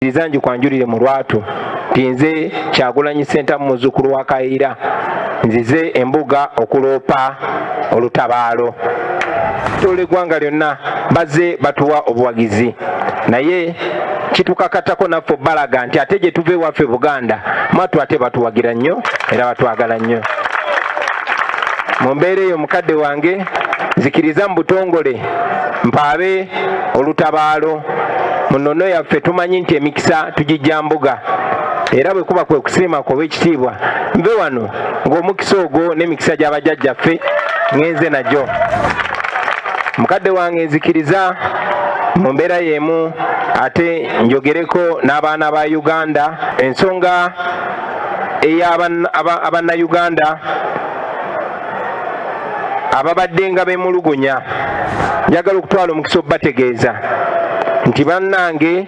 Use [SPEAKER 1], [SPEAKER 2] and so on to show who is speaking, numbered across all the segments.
[SPEAKER 1] Nzikiriza kwanjulire mu lwatu tinze Kyagulanyi Ssentamu muzzukulu wa Kayiira nzize embuga okuloopa olutabaalo. Tole eggwanga lyonna bazze batuwa obuwagizi naye kitukakatako naffe balaga nti ate gye tuve waffe Buganda mwatu ate batuwagira nnyo era batwagala nnyo. Mu mbeera eyo mukadde wange nzikiriza mu butongole mpaabe olutabaalo. Mu nnono yaffe tumanyi nti emikisa tugijja mbuga era bwe kuba kwe kusiima kwa ekitiibwa nve wano ng'omukisa ogwo n'emikisa gy'abajjajjaffe ngenze nagyo. Mukadde wange nzikiriza mu mbeera y'emu ate njogereko n'abaana ba Uganda ensonga ey'Abannayuganda ababadde nga beemulugunya. Njagala okutwala omukisa okubategeeza nti bannange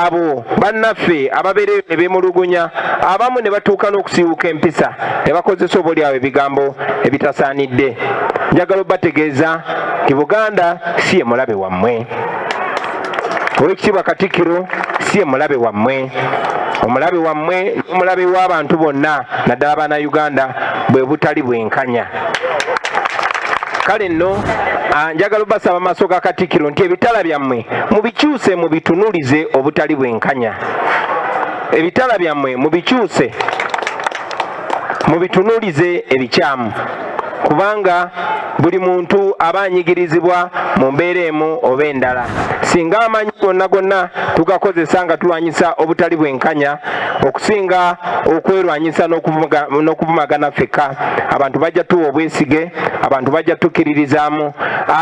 [SPEAKER 1] abo bannaffe ababeereyo ne beemulugunya abamu ne batuuka n'okusiiwuka empisa ne bakozesa oboolyawo ebigambo ebitasaanidde. Njagala okubategeeza nti Buganda si ye mulabe wammwe. Oweekitiibwa Katikkiro si ye mulabe wammwe. Omulabe wammwe n'omulabe w'abantu bonna naddala Bannayuganda bwe butali bwenkanya. Kale nno njagala obasaba maaso ga Katikkiro nti ebitala byammwe mubikyuse mubitunulize obutali bwenkanya. Ebitala byammwe mubikyuse mubitunulize ebikyamu kubanga buli muntu aba anyigirizibwa mu mbeera emu oba endala. Singa amanyi gonna gonna tugakozesa nga tulwanyisa obutali bwenkanya okusinga okwerwanyisa n'okuvumagana ffekka, abantu bajja tuwa obwesige, abantu bajja tukkiririzaamu.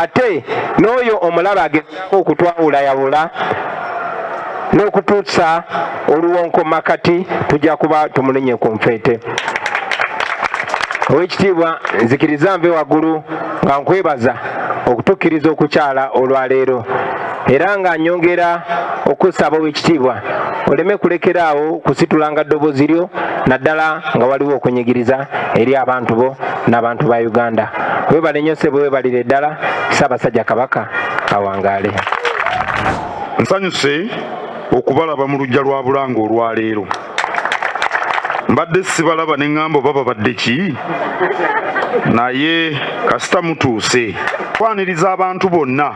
[SPEAKER 1] Ate n'oyo omulaba agezaako okutwawulayawula n'okutuusa oluwonko makati tujja kuba tumulinye ku nfeete. Oweekitiibwa nzikiriza nve waggulu nga nkwebaza okutukkiriza okukyala olwaleero era nga nyongera okusaba Oweekitiibwa oleme kulekeraawo kusitulanga ddoboozi lyo naddala nga waliwo okunyigiriza eri abantu bo n'abantu ba Uganda. Weebale nnyo ssebo, weebalire ddala. Ssaabasajja Kabaka awangaale.
[SPEAKER 2] Nsanyuse okubalaba mu luggya lwa Bulange olwaleero. Mbadde sibalaba ne ŋŋamba baba badde ki naye kasita mutuuse. Twaniriza abantu bonna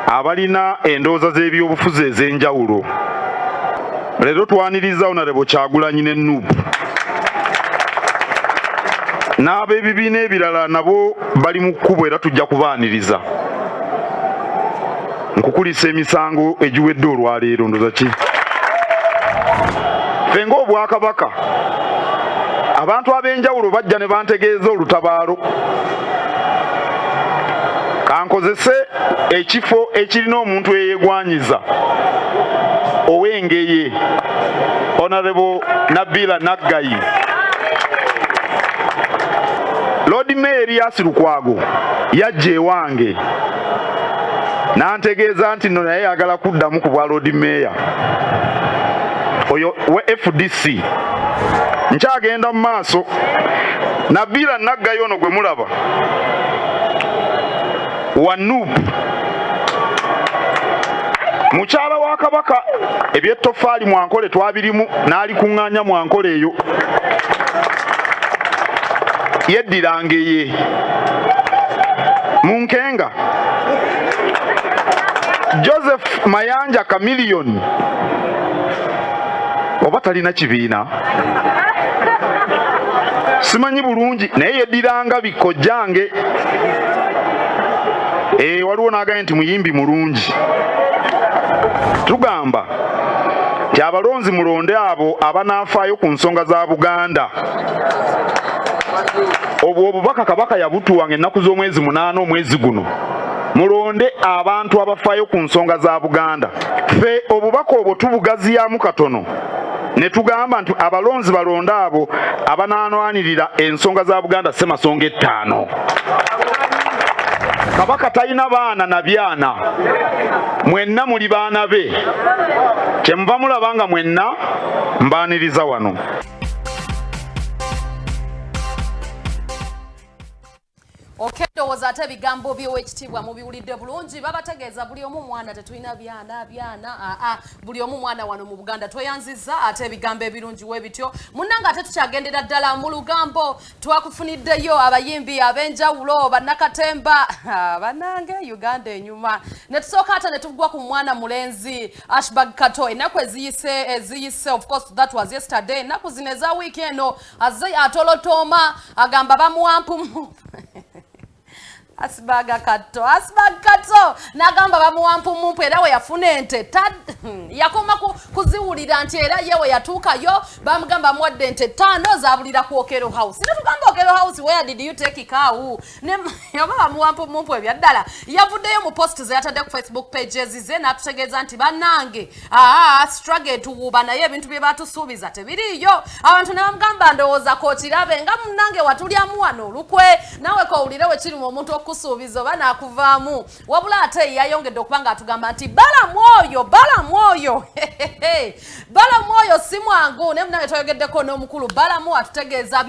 [SPEAKER 2] abalina endowooza z'ebyobufuzi ez'enjawulo. Leero twaniriza Honorable Kyagulanyi ne Nuupu n'ab'ebibiina ebirala nabo bali mu kkubo era tujja kubaaniriza. Nkukulisa emisango egiwedde olwaleero ndoza ki ffe ng'Obwakabaka abantu ab'enjawulo bajja ne bantegeeza olutabaalo. Kankozese ekifo ekirina omuntu eyeegwanyiza ow'Engeye Honorable Nabiila Naggayi. Lord Mayor Erias Lukwago yajja ewange n'antegeeza nti nno naye ayagala kuddamu ku bwa Lord Mayor oyo we FDC. Nkyagenda mu maaso. Nabiila Naggayi ono gwe mulaba wa Nuupu mukyala wa Kabaka ebyettofaali Mwankole twabirimu n'alikuŋŋaanya Mwankole eyo yeddiranga ye mu Nkenga. Joseph Mayanja Chameleon oba talina kibiina simanyi bulungi naye yeddiranga Bikkojjange. Waliwo n'agambye nti muyimbi mulungi. Tugamba nti abalonzi mulonde abo abanaafaayo ku nsonga za Buganda. Obwo obubaka Kabaka yabutuwanga ennaku z'omwezi 8 omwezi guno. Mulonde abantu abafaayo ku nsonga za Buganda. Ffe obubaka obwo tubugaziyaamu katono ne tugamba nti abalonzi balonde abo abanaanwanirira ensonga za Buganda Ssemasonga 5. Kabaka talina baana na byana, mwenna muli baana be. Kyemuva mulaba nga mwenna mbaaniriza wano.
[SPEAKER 3] Okedde ndowooza ate ebigambo by'owekitiibwa mubiwulidde bulungi babategeeza buli omu mwana tetulina byana buli omu mwana wano mu Buganda tweyanziza ate ebigambo ebirungi we bityo munnanga ate tukyagendera ddala mu lugambo twakufuniddeyo abayimbi ab'enjawulo bannakatemba bannange Uganda enyuma ne tusooka ate ne tugwa ku mwana mulenzi Ashbag Kato ennaku eziyise of course that was yesterday ennaku zino eza wiiki eno azze atolotooma agamba bamuwampumu Ashbag Kato nagamba bamuwampumumpu era we yafuna ente yakoma kuziwulira nti era yewe yatuukayo bamugamba muwadde ente 5 zabulira ku Okero House ne tugamba Okero House where did you take cow ne yaba muwampumumpu ebyaddala yavuddeyo mu post ze yatadde ku Facebook pages ze n'atutegeeza nti bannange struggle tuwuba naye ebintu bye batusuubiza tebiriyo abantu ne bamugamba ndowooza kookirabe nga munnange watulyamu wano olukwe nawe kowulirewe kiri mu omuntu okusuubiza oba naakuvaamu wabula ate yayongedde okubanga atugamba nti bala mwoyo si mwangu ne munnange twayogeddeko n'omukulu balamu atutegeeza